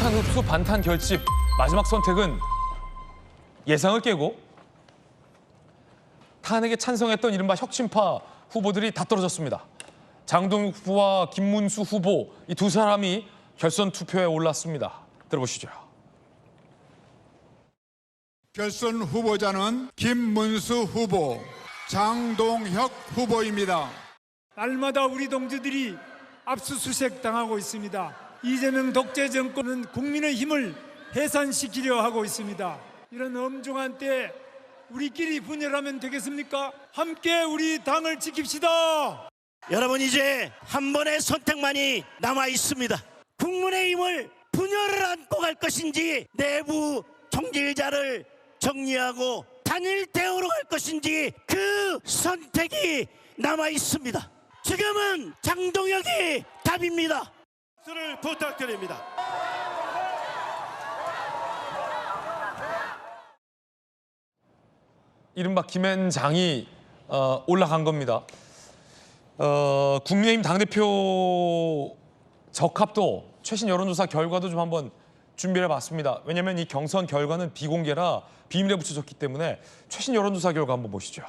탄탄 흡수 반탄 결집. 마지막 선택은 예상을 깨고 탄핵에 찬성했던 이른바 혁신파 후보들이 다 떨어졌습니다. 장동욱 후보와 김문수 후보 이 두 사람이 결선 투표에 올랐습니다. 들어보시죠. 결선 후보자는 김문수 후보, 장동혁 후보입니다. 날마다 우리 동지들이 압수수색 당하고 있습니다. 이재명 독재 정권은 국민의 힘을 해산시키려 하고 있습니다. 이런 엄중한 때 우리끼리 분열하면 되겠습니까? 함께 우리 당을 지킵시다. 여러분, 이제 한 번의 선택만이 남아 있습니다. 국민의힘을 분열을 안고 갈 것인지 내부 총질자를 정리하고 단일 대우로 갈 것인지 그 선택이 남아 있습니다. 지금은 장동혁이 답입니다. 박수를 부탁드립니다. 이른바 김앤장이 올라간 겁니다. 국민의힘 당대표 적합도 최신 여론조사 결과도 좀 한번 준비를 해봤습니다. 왜냐하면 이 경선 결과는 비공개라 비밀에 붙여졌기 때문에 최신 여론조사 결과 한번 보시죠.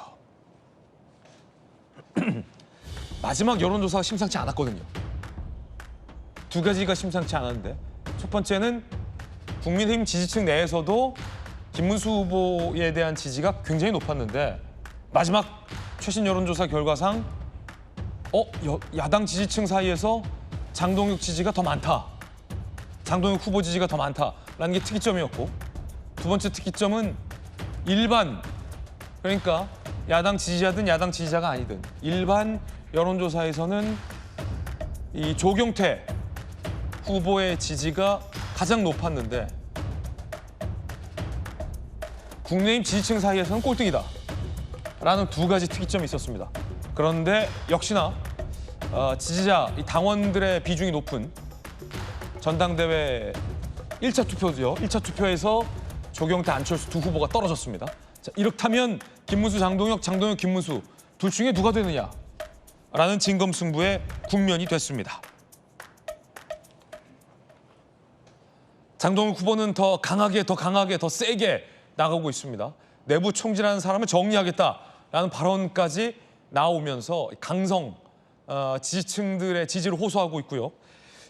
마지막 여론조사가 심상치 않았거든요. 두 가지가 심상치 않았는데 첫 번째는 국민의힘 지지층 내에서도 김문수 후보에 대한 지지가 굉장히 높았는데 마지막 최신 여론조사 결과상 야당 지지층 사이에서 장동혁 지지가 더 많다. 장동혁 후보 지지가 더 많다라는 게 특이점이었고 두 번째 특이점은 일반 그러니까 야당 지지자든 야당 지지자가 아니든 일반 여론조사에서는 이 조경태 후보의 지지가 가장 높았는데 국민의힘 지지층 사이에서는 꼴등이다 라는 두 가지 특이점이 있었습니다. 그런데 역시나 지지자, 당원들의 비중이 높은 전당대회 1차 투표죠. 1차 투표에서 조경태, 안철수 두 후보가 떨어졌습니다. 자, 이렇다면 김문수, 장동혁, 장동혁, 김문수 둘 중에 누가 되느냐라는 진검승부의 국면이 됐습니다. 장동혁 후보는 더 강하게, 더 세게 나가고 있습니다. 내부 총질하는 사람을 정리하겠다라는 발언까지 나오면서 강성 지지층들의 지지를 호소하고 있고요.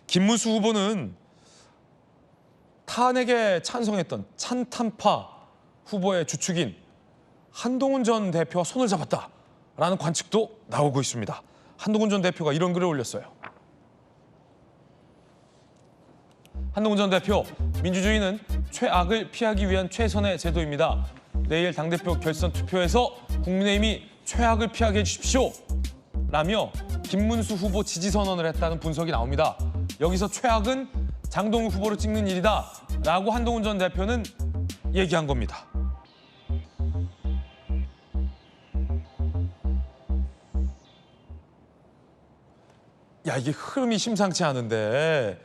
김문수 후보는 탄핵에 찬성했던 찬탄파 후보의 주축인 한동훈 전 대표와 손을 잡았다라는 관측도 나오고 있습니다. 한동훈 전 대표가 이런 글을 올렸어요. 한동훈 전 대표, 민주주의는 최악을 피하기 위한 최선의 제도입니다. 내일 당대표 결선 투표에서 국민의힘이 최악을 피하게 해주십시오. 라며 김문수 후보 지지 선언을 했다는 분석이 나옵니다. 여기서 최악은 장동욱 후보를 찍는 일이다 라고 한동훈 전 대표는 얘기한 겁니다. 야, 이게 흐름이 심상치 않은데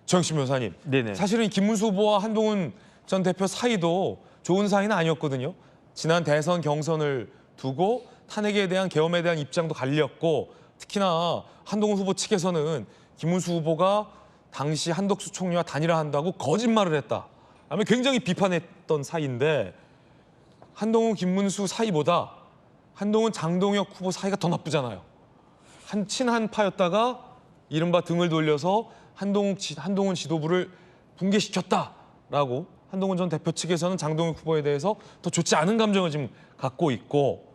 정신 변호사님, 네네. 사실은 김문수 후보와 한동훈 전 대표 사이도 좋은 사이는 아니었거든요. 지난 대선 경선을 두고 탄핵에 대한 계엄에 대한 입장도 갈렸고 특히나 한동훈 후보 측에서는 김문수 후보가 당시 한덕수 총리와 단일화한다고 거짓말을 했다 라며 굉장히 비판했던 사이인데 한동훈, 김문수 사이보다 한동훈, 장동혁 후보 사이가 더 나쁘잖아요. 친한파였다가 이른바 등을 돌려서 한동훈 지도부를 붕괴시켰다라고 한동훈 전 대표 측에서는 장동혁 후보에 대해서 더 좋지 않은 감정을 지금 갖고 있고,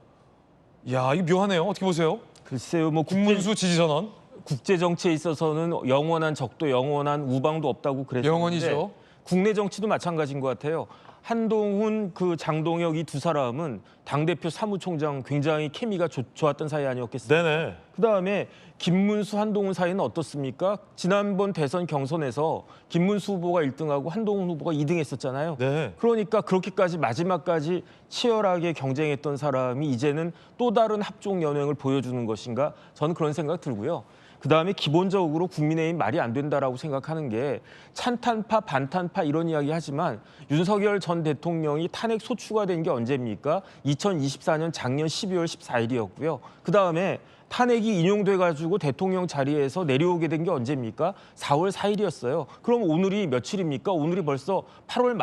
이야, 이거 묘하네요. 어떻게 보세요? 글쎄요, 뭐 김문수 지지 선언. 국제 정치에 있어서는 영원한 적도 영원한 우방도 없다고 그랬는데 영원이죠. 국내 정치도 마찬가지인 것 같아요. 한동훈, 장동혁 이 두 사람은 당대표 사무총장 굉장히 케미가 좋았던 사이 아니었겠습니까? 네네. 그다음에 김문수, 한동훈 사이는 어떻습니까? 지난번 대선 경선에서 김문수 후보가 1등하고 한동훈 후보가 2등했었잖아요. 네. 그러니까 그렇게까지 마지막까지 치열하게 경쟁했던 사람이 이제는 또 다른 합종 연횡을 보여주는 것인가? 저는 그런 생각 들고요. 그다음에 기본적으로 국민의힘 말이 안 된다라고 생각하는 게 찬탄파, 반탄파 이런 이야기 하지만 윤석열 전 대통령이 탄핵 소추가 된 게 언제입니까? 2024년 작년 12월 14일이었고요. 그다음에 탄핵이 인용돼가지고 대통령 자리에서 내려오게 된 게 언제입니까? 4월 4일이었어요. 그럼 오늘이 며칠입니까? 오늘이 벌써 8월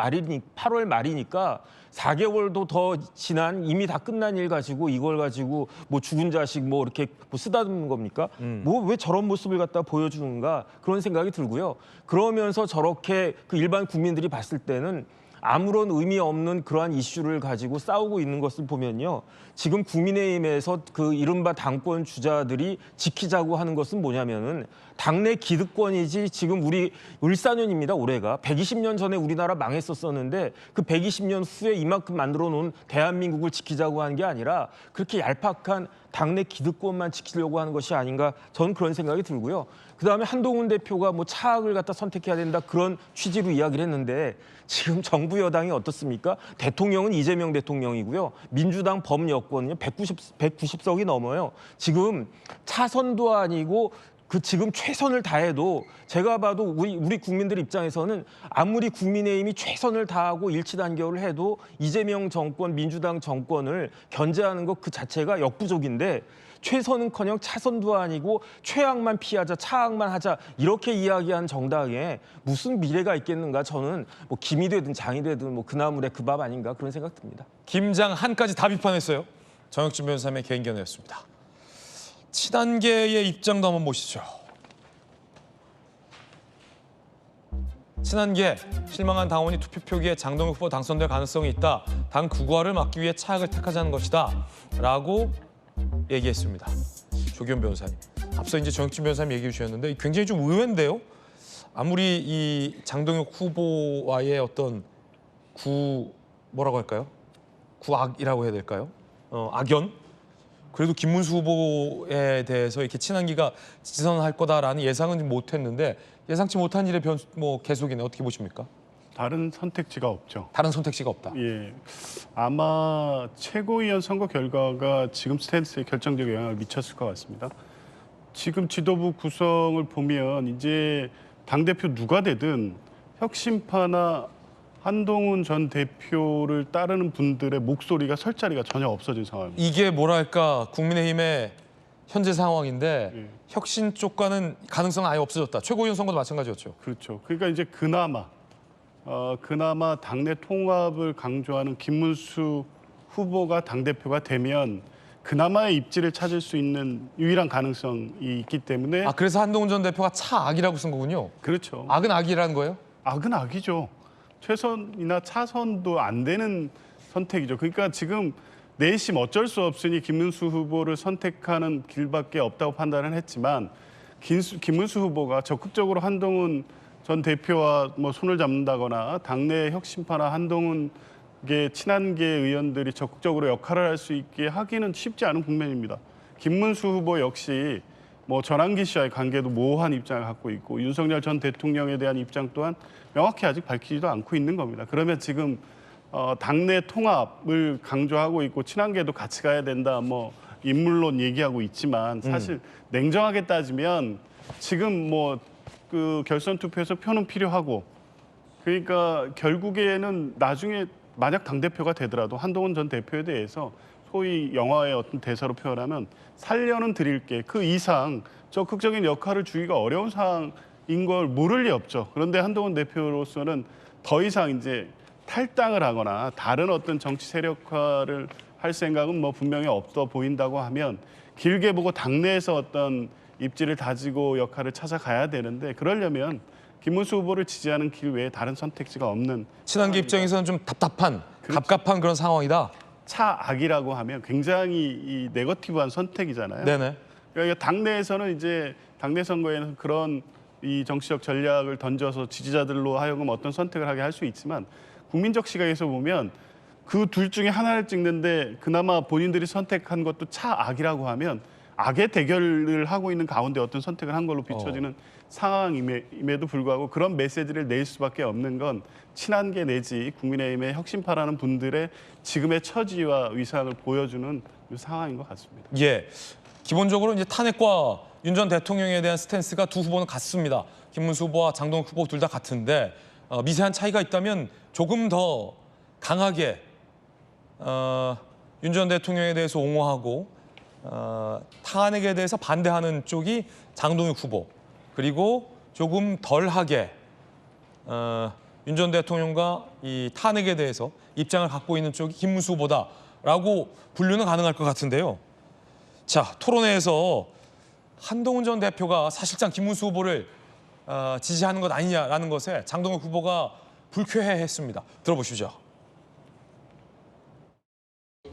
말이니까 4개월도 더 지난 이미 다 끝난 일 가지고 이걸 가지고 뭐 죽은 자식 뭐 이렇게 뭐 쓰다듬는 겁니까? 뭐 왜 저런 모습을 갖다 보여주는가 그런 생각이 들고요. 그러면서 저렇게 그 일반 국민들이 봤을 때는 아무런 의미 없는 그러한 이슈를 가지고 싸우고 있는 것을 보면요. 지금 국민의힘에서 그 이른바 당권 주자들이 지키자고 하는 것은 뭐냐면은 당내 기득권이지 지금 우리 을사년입니다. 올해가 120년 전에 우리나라 망했었었는데 그 120년 후에 이만큼 만들어 놓은 대한민국을 지키자고 하는 게 아니라 그렇게 얄팍한 당내 기득권만 지키려고 하는 것이 아닌가 저는 그런 생각이 들고요. 그다음에 한동훈 대표가 뭐 차악을 갖다 선택해야 된다 그런 취지로 이야기를 했는데 지금 정부 여당이 어떻습니까? 대통령은 이재명 대통령이고요. 민주당 범여권은요 190석이 넘어요. 지금 차선도 아니고 그 지금 최선을 다해도 제가 봐도 우리 국민들 입장에서는 아무리 국민의힘이 최선을 다하고 일치단결을 해도 이재명 정권, 민주당 정권을 견제하는 것 그 자체가 역부족인데 최선은커녕 차선도 아니고 최악만 피하자, 차악만 하자 이렇게 이야기한 정당에 무슨 미래가 있겠는가 저는 뭐 김이 되든 장이 되든 뭐 그나물에 그 밥 아닌가 그런 생각 듭니다. 김장한까지 다 비판했어요. 정혁진 변호사의 개인 견해였습니다. 친한계의 입장도 한번 보시죠. 친한계, 실망한 당원이 투표 표기에 장동혁 후보 당선될 가능성이 있다. 당 국화를 막기 위해 차악을 택하자는 것이다. 라고 얘기했습니다. 조기현 변호사님. 앞서 이제 정혁진 변호사님 얘기해 주셨는데 굉장히 좀 의외인데요. 아무리 이 장동혁 후보와의 어떤 뭐라고 할까요? 구악이라고 해야 될까요? 악연? 그래도 김문수 후보에 대해서 이렇게 친한계가 지선할 거다라는 예상은 못했는데 예상치 못한 일의 계속이네. 어떻게 보십니까? 다른 선택지가 없죠. 다른 선택지가 없다. 예, 아마 최고위원 선거 결과가 지금 스탠스에 결정적 영향을 미쳤을 것 같습니다. 지금 지도부 구성을 보면 이제 당대표 누가 되든 혁신파나 한동훈 전 대표를 따르는 분들의 목소리가 설 자리가 전혀 없어진 상황입니다. 이게 뭐랄까 국민의힘의 현재 상황인데 예. 혁신 쪽과는 가능성은 아예 없어졌다. 최고위원 선거도 마찬가지였죠. 그렇죠. 그러니까 이제 그나마 당내 통합을 강조하는 김문수 후보가 당대표가 되면 그나마의 입지를 찾을 수 있는 유일한 가능성이 있기 때문에 그래서 한동훈 전 대표가 차악이라고 쓴 거군요. 그렇죠. 악은 악이라는 거예요? 악은 악이죠. 최선이나 차선도 안 되는 선택이죠. 그러니까 지금 내심 어쩔 수 없으니 김문수 후보를 선택하는 길밖에 없다고 판단을 했지만 김문수 후보가 적극적으로 한동훈 전 대표와 뭐 손을 잡는다거나 당내 혁신파나 한동훈계 친한계 의원들이 적극적으로 역할을 할 수 있게 하기는 쉽지 않은 국면입니다. 김문수 후보 역시 뭐 전환기 씨와의 관계도 모호한 입장을 갖고 있고 윤석열 전 대통령에 대한 입장 또한 명확히 아직 밝히지도 않고 있는 겁니다. 그러면 지금 당내 통합을 강조하고 있고 친한계도 같이 가야 된다 뭐 인물론 얘기하고 있지만 사실 냉정하게 따지면 지금 뭐 그 결선 투표에서 표는 필요하고 그러니까 결국에는 나중에 만약 당대표가 되더라도 한동훈 전 대표에 대해서 소위 영화의 어떤 대사로 표현하면 살려는 드릴게 그 이상 적극적인 역할을 주기가 어려운 상황인 걸 모를 리 없죠. 그런데 한동훈 대표로서는 더 이상 이제 탈당을 하거나 다른 어떤 정치 세력화를 할 생각은 뭐 분명히 없어 보인다고 하면 길게 보고 당내에서 어떤 입지를 다지고 역할을 찾아가야 되는데 그러려면 김문수 후보를 지지하는 길 외에 다른 선택지가 없는 친한계 입장에서는 좀 답답한, 갑갑한 그런 상황이다. 차악이라고 하면 굉장히 이 네거티브한 선택이잖아요. 네네. 그러니까 당내에서는 이제 당내 선거에는 그런 이 정치적 전략을 던져서 지지자들로 하여금 어떤 선택을 하게 할 수 있지만 국민적 시각에서 보면 그 둘 중에 하나를 찍는데 그나마 본인들이 선택한 것도 차악이라고 하면 악의 대결을 하고 있는 가운데 어떤 선택을 한 걸로 비춰지는 상황임에도 불구하고 그런 메시지를 낼 수밖에 없는 건 친한계 내지 국민의힘의 혁신파라는 분들의 지금의 처지와 위상을 보여주는 상황인 것 같습니다. 예, 기본적으로 이제 탄핵과 윤 전 대통령에 대한 스탠스가 두 후보는 같습니다. 김문수 후보와 장동혁 후보 둘 다 같은데 미세한 차이가 있다면 조금 더 강하게 윤 전 대통령에 대해서 옹호하고 탄핵에 대해서 반대하는 쪽이 장동혁 후보, 그리고 조금 덜하게 윤 전 대통령과 이 탄핵에 대해서 입장을 갖고 있는 쪽이 김문수 후보다라고 분류는 가능할 것 같은데요. 자, 토론회에서 한동훈 전 대표가 사실상 김문수 후보를 지지하는 것 아니냐라는 것에 장동혁 후보가 불쾌해했습니다. 들어보시죠.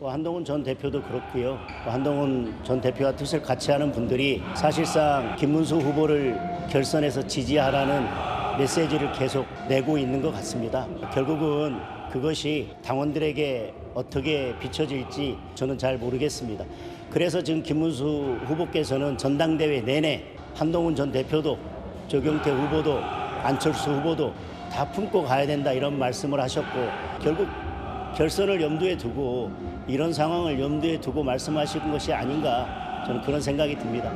한동훈 전 대표도 그렇고요. 한동훈 전 대표와 뜻을 같이 하는 분들이 사실상 김문수 후보를 결선에서 지지하라는 메시지를 계속 내고 있는 것 같습니다. 결국은 그것이 당원들에게 어떻게 비춰질지 저는 잘 모르겠습니다. 그래서 지금 김문수 후보께서는 전당대회 내내 한동훈 전 대표도 조경태 후보도 안철수 후보도 다 품고 가야 된다 이런 말씀을 하셨고, 결국 결선을 염두에 두고 이런 상황을 염두에 두고 말씀하신 것이 아닌가, 저는 그런 생각이 듭니다.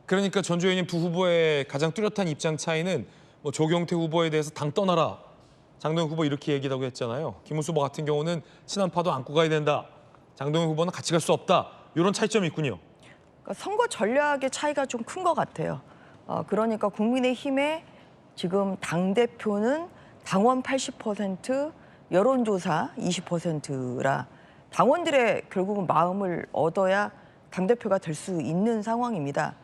그러니까 전주 의원님 두 후보의 가장 뚜렷한 입장 차이는 뭐 조경태 후보에 대해서 당 떠나라, 장동혁 후보 이렇게 얘기하고 했잖아요. 김문수 후보 같은 경우는 친한파도 안고 가야 된다, 장동혁 후보는 같이 갈 수 없다, 이런 차이점이 있군요. 그러니까 선거 전략의 차이가 좀 큰 것 같아요. 그러니까 국민의힘의 지금 당대표는 당원 80%, 여론조사 20%라 당원들의 결국은 마음을 얻어야 당대표가 될 수 있는 상황입니다.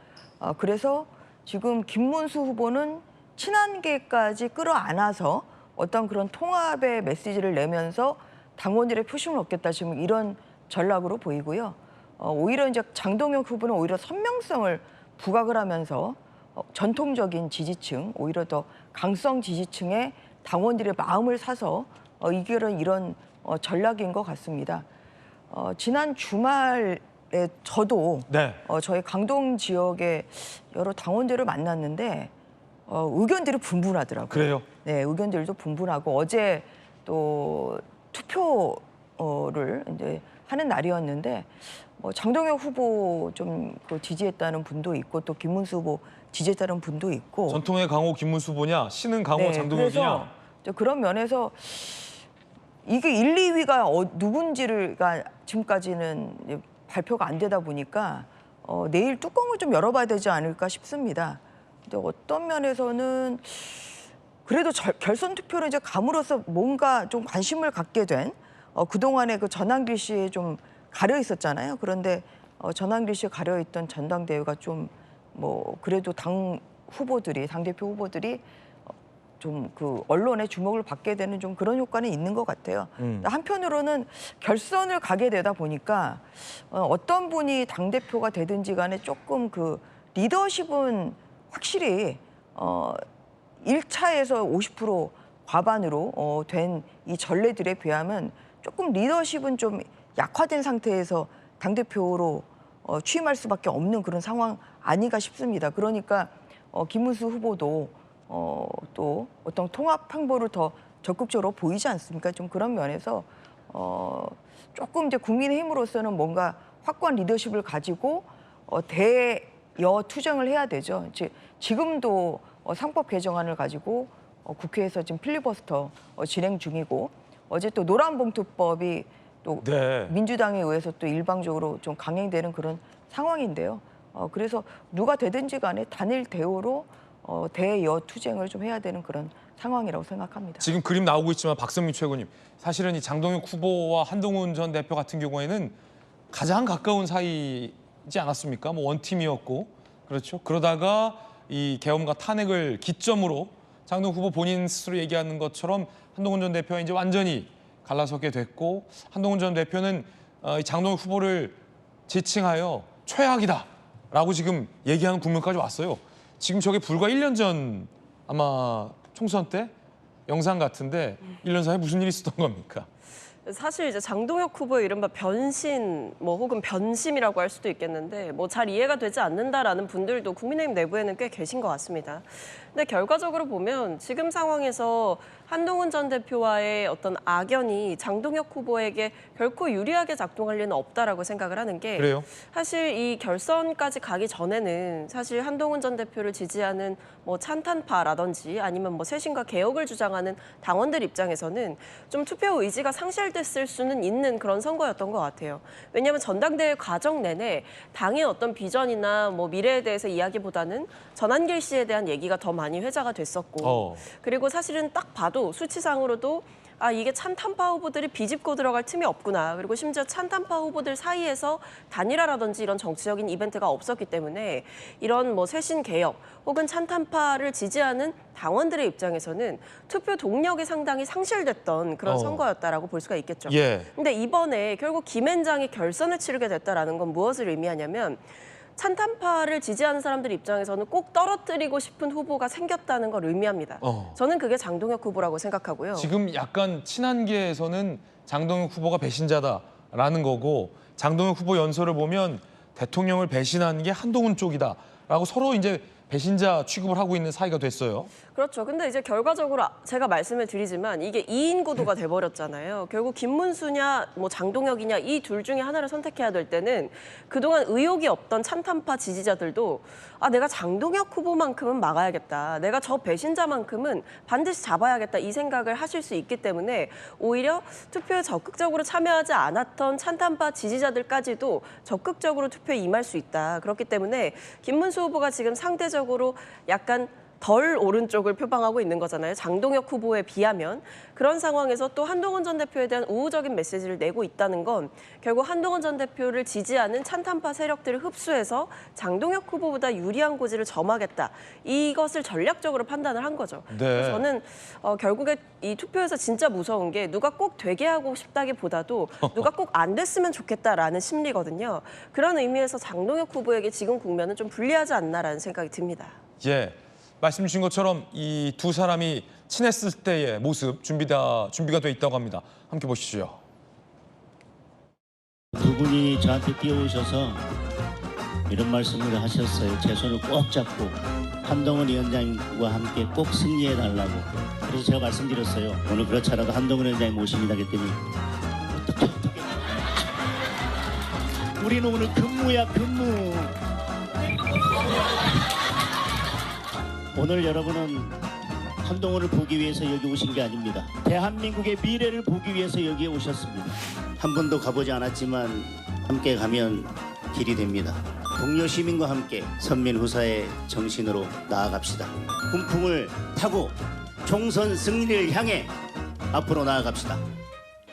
그래서 지금 김문수 후보는 친한계까지 끌어안아서 어떤 그런 통합의 메시지를 내면서 당원들의 표심을 얻겠다, 지금 이런 전략으로 보이고요. 오히려 이제 장동혁 후보는 오히려 선명성을 부각을 하면서 전통적인 지지층, 오히려 더 강성 지지층의 당원들의 마음을 사서 이기는 이런 전략인 것 같습니다. 지난 주말에 저도 네. 저희 강동 지역의 여러 당원들을 만났는데 의견들이 분분하더라고요. 그래요? 네, 의견들도 분분하고 어제 또 투표를 이제 하는 날이었는데 장동혁 후보 좀 지지했다는 분도 있고 또 김문수 후보 지지했다는 분도 있고. 전통의 강호 김문수 후보냐, 신은 강호 네, 장동혁이냐. 그래서 그런 면에서 이게 1, 2위가 누군지가 지금까지는 발표가 안 되다 보니까 내일 뚜껑을 좀 열어봐야 되지 않을까 싶습니다. 근데 어떤 면에서는 그래도 결선 투표를 이제 감으로써 뭔가 좀 관심을 갖게 된 그동안에 그 전환길 씨에 좀 가려 있었잖아요. 그런데 전환길 씨에 가려 있던 전당대회가 좀 그래도 당 대표 후보들이 좀 그 언론의 주목을 받게 되는 좀 그런 효과는 있는 것 같아요. 한편으로는 결선을 가게 되다 보니까 어떤 분이 당 대표가 되든지 간에 조금 그 리더십은 확실히 1차에서 50% 과반으로 된 이 전례들에 비하면 조금 리더십은 좀 약화된 상태에서 당 대표로 취임할 수밖에 없는 그런 상황 아닌가 싶습니다. 그러니까 김문수 후보도 또 어떤 통합 행보를 더 적극적으로 보이지 않습니까? 좀 그런 면에서 조금 이제 국민의힘으로서는 뭔가 확고한 리더십을 가지고 대여 투쟁을 해야 되죠. 지금도 상법 개정안을 가지고 국회에서 지금 필리버스터 진행 중이고, 어제 또 노란봉투법이 또 네. 민주당에 의해서 또 일방적으로 좀 강행되는 그런 상황인데요. 그래서 누가 되든지 간에 단일 대우로 대여 투쟁을 좀 해야 되는 그런 상황이라고 생각합니다. 지금 그림 나오고 있지만 박성민 최고님, 사실은 이 장동혁 후보와 한동훈 전 대표 같은 경우에는 가장 가까운 사이지 않았습니까? 원팀이었고, 그렇죠. 그러다가 이 계엄과 탄핵을 기점으로 장동혁 후보 본인 스스로 얘기하는 것처럼 한동훈 전 대표와 이제 완전히 갈라서게 됐고, 한동훈 전 대표는 이 장동혁 후보를 지칭하여 최악이다라고 지금 얘기하는 국면까지 왔어요. 지금 저게 불과 1년 전 아마 총선 때 영상 같은데 1년 사이에 무슨 일이 있었던 겁니까? 사실 이제 장동혁 후보의 이른바 변신 혹은 변심이라고 할 수도 있겠는데 잘 이해가 되지 않는다라는 분들도 국민의힘 내부에는 꽤 계신 것 같습니다. 근데 결과적으로 보면 지금 상황에서 한동훈 전 대표와의 어떤 악연이 장동혁 후보에게 결코 유리하게 작동할 리는 없다라고 생각을 하는 게, 그래요? 사실 이 결선까지 가기 전에는 사실 한동훈 전 대표를 지지하는 찬탄파라든지 아니면 쇄신과 개혁을 주장하는 당원들 입장에서는 좀 투표 의지가 상실될 해결됐을 수는 있는 그런 선거였던 것 같아요. 왜냐하면 전당대회 과정 내내 당의 어떤 비전이나 뭐 미래에 대해서 이야기보다는 전한길 씨에 대한 얘기가 더 많이 회자가 됐었고 그리고 사실은 딱 봐도 수치상으로도 이게 찬탄파 후보들이 비집고 들어갈 틈이 없구나. 그리고 심지어 찬탄파 후보들 사이에서 단일화라든지 이런 정치적인 이벤트가 없었기 때문에 이런 뭐 쇄신 개혁 혹은 찬탄파를 지지하는 당원들의 입장에서는 투표 동력이 상당히 상실됐던 그런 선거였다라고 볼 수가 있겠죠. 근데 이번에 결국 김앤장이 결선을 치르게 됐다라는 건 무엇을 의미하냐면 찬탄파를 지지하는 사람들 입장에서는 꼭 떨어뜨리고 싶은 후보가 생겼다는 걸 의미합니다. 저는 그게 장동혁 후보라고 생각하고요. 지금 약간 친한계에서는 장동혁 후보가 배신자다라는 거고 장동혁 후보 연설을 보면 대통령을 배신한 게 한동훈 쪽이다라고 서로 이제 배신자 취급을 하고 있는 사이가 됐어요. 그렇죠. 근데 이제 결과적으로 제가 말씀을 드리지만 이게 2인 구도가 돼버렸잖아요. 결국 김문수냐 뭐 장동혁이냐 이 둘 중에 하나를 선택해야 될 때는 그동안 의혹이 없던 찬탄파 지지자들도 내가 장동혁 후보만큼은 막아야겠다. 내가 저 배신자만큼은 반드시 잡아야겠다. 이 생각을 하실 수 있기 때문에 오히려 투표에 적극적으로 참여하지 않았던 찬탄파 지지자들까지도 적극적으로 투표에 임할 수 있다. 그렇기 때문에 김문수 후보가 지금 상대적으로 약간 덜 오른쪽을 표방하고 있는 거잖아요. 장동혁 후보에 비하면. 그런 상황에서 또 한동훈 전 대표에 대한 우호적인 메시지를 내고 있다는 건 결국 한동훈 전 대표를 지지하는 찬탄파 세력들을 흡수해서 장동혁 후보보다 유리한 고지를 점하겠다. 이것을 전략적으로 판단을 한 거죠. 그래서 저는 결국에 이 투표에서 진짜 무서운 게 누가 꼭 되게 하고 싶다기보다도 누가 꼭 안 됐으면 좋겠다라는 심리거든요. 그런 의미에서 장동혁 후보에게 지금 국면은 좀 불리하지 않나라는 생각이 듭니다. 말씀 주신 것처럼 이 두 사람이 친했을 때의 모습 준비가 돼 있다고 합니다. 함께 보시죠. 두 분이 저한테 뛰어오셔서 이런 말씀을 하셨어요. 제 손을 꼭 잡고 한동훈 위원장과 함께 꼭 승리해달라고. 그래서 제가 말씀드렸어요. 오늘 그렇지 않아도 한동훈 위원장이 모십니다. 그랬더니 어떻게 우리는 오늘 근무야 근무. 오늘 여러분은 한동훈을 보기 위해서 여기 오신 게 아닙니다. 대한민국의 미래를 보기 위해서 여기에 오셨습니다. 한 번도 가보지 않았지만 함께 가면 길이 됩니다. 동료 시민과 함께 선민후사의 정신으로 나아갑시다. 훈풍을 타고 총선 승리를 향해 앞으로 나아갑시다.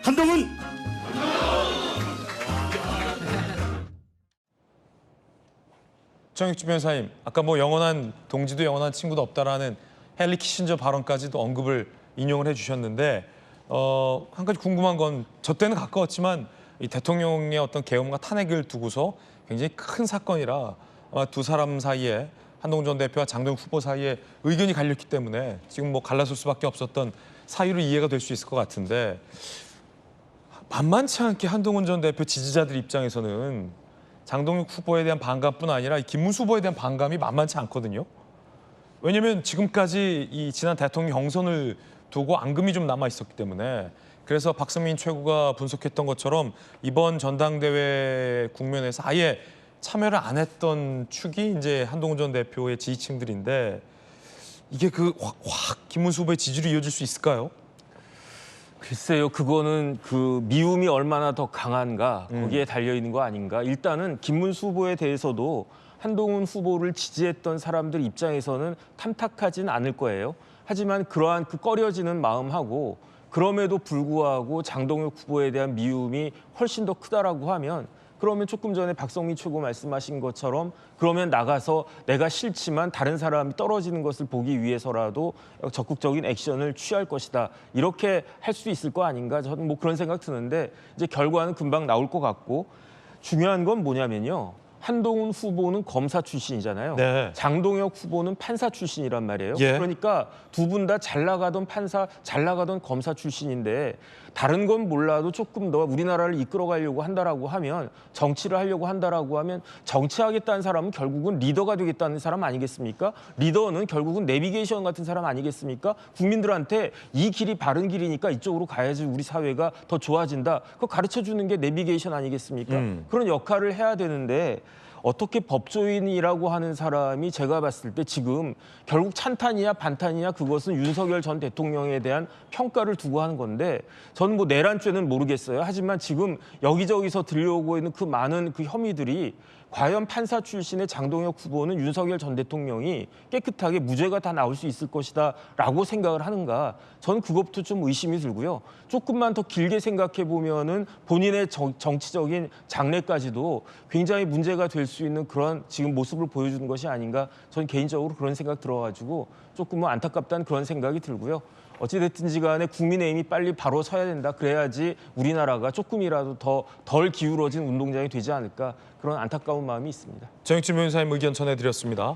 한동훈! 정익주 변호사님, 아까 뭐 영원한 동지도 영원한 친구도 없다라는 헨리 키신저 발언까지도 언급을 인용을 해주셨는데 한 가지 궁금한 건 저 때는 가까웠지만 이 대통령의 어떤 계엄과 탄핵을 두고서 굉장히 큰 사건이라 아마 두 사람 사이에 한동훈 전 대표와 장동혁 후보 사이에 의견이 갈렸기 때문에 지금 뭐 갈라설 수밖에 없었던 사유로 이해가 될 수 있을 것 같은데 만만치 않게 한동훈 전 대표 지지자들 입장에서는 장동혁 후보에 대한 반감뿐 아니라 김문수 후보에 대한 반감이 만만치 않거든요. 왜냐하면 지금까지 이 지난 대통령 경선을 두고 앙금이 좀 남아 있었기 때문에 그래서 박성민 최고가 분석했던 것처럼 이번 전당대회 국면에서 아예 참여를 안 했던 축이 이제 한동훈 전 대표의 지지층들인데 이게 확 김문수 후보의 지지로 이어질 수 있을까요? 글쎄요, 그거는 그 미움이 얼마나 더 강한가 거기에 달려 있는 거 아닌가. 일단은 김문수 후보에 대해서도 한동훈 후보를 지지했던 사람들 입장에서는 탐탁하진 않을 거예요. 하지만 그러한 그 꺼려지는 마음하고 그럼에도 불구하고 장동혁 후보에 대한 미움이 훨씬 더 크다라고 하면 그러면 조금 전에 박성민 최고 말씀하신 것처럼 그러면 나가서 내가 싫지만 다른 사람이 떨어지는 것을 보기 위해서라도 적극적인 액션을 취할 것이다. 이렇게 할 수 있을 거 아닌가. 저는 뭐 그런 생각 드는데 이제 결과는 금방 나올 것 같고 중요한 건 뭐냐면요. 한동훈 후보는 검사 출신이잖아요. 네. 장동혁 후보는 판사 출신이란 말이에요. 예. 그러니까 두 분 다 잘 나가던 판사, 잘 나가던 검사 출신인데 다른 건 몰라도 조금 더 우리나라를 이끌어가려고 한다라고 하면 정치를 하려고 한다라고 하면 정치하겠다는 사람은 결국은 리더가 되겠다는 사람 아니겠습니까? 리더는 결국은 내비게이션 같은 사람 아니겠습니까? 국민들한테 이 길이 바른 길이니까 이쪽으로 가야지 우리 사회가 더 좋아진다. 그거 가르쳐주는 게 내비게이션 아니겠습니까? 그런 역할을 해야 되는데 어떻게 법조인이라고 하는 사람이 제가 봤을 때 지금 결국 찬탄이냐 반탄이냐 그것은 윤석열 전 대통령에 대한 평가를 두고 하는 건데 저는 뭐 내란죄는 모르겠어요. 하지만 지금 여기저기서 들려오고 있는 그 많은 그 혐의들이 과연 판사 출신의 장동혁 후보는 윤석열 전 대통령이 깨끗하게 무죄가 다 나올 수 있을 것이다라고 생각을 하는가? 저는 그것부터 좀 의심이 들고요. 조금만 더 길게 생각해 보면은 본인의 정치적인 장래까지도 굉장히 문제가 될 수 있는 그런 지금 모습을 보여주는 것이 아닌가? 저는 개인적으로 그런 생각 들어가지고 조금은 안타깝다는 그런 생각이 들고요. 어찌됐든지 간에 국민의힘이 빨리 바로 서야 된다. 그래야지 우리나라가 조금이라도 덜 기울어진 운동장이 되지 않을까 그런 안타까운 마음이 있습니다. 정익진 변호사님 의견 전해드렸습니다.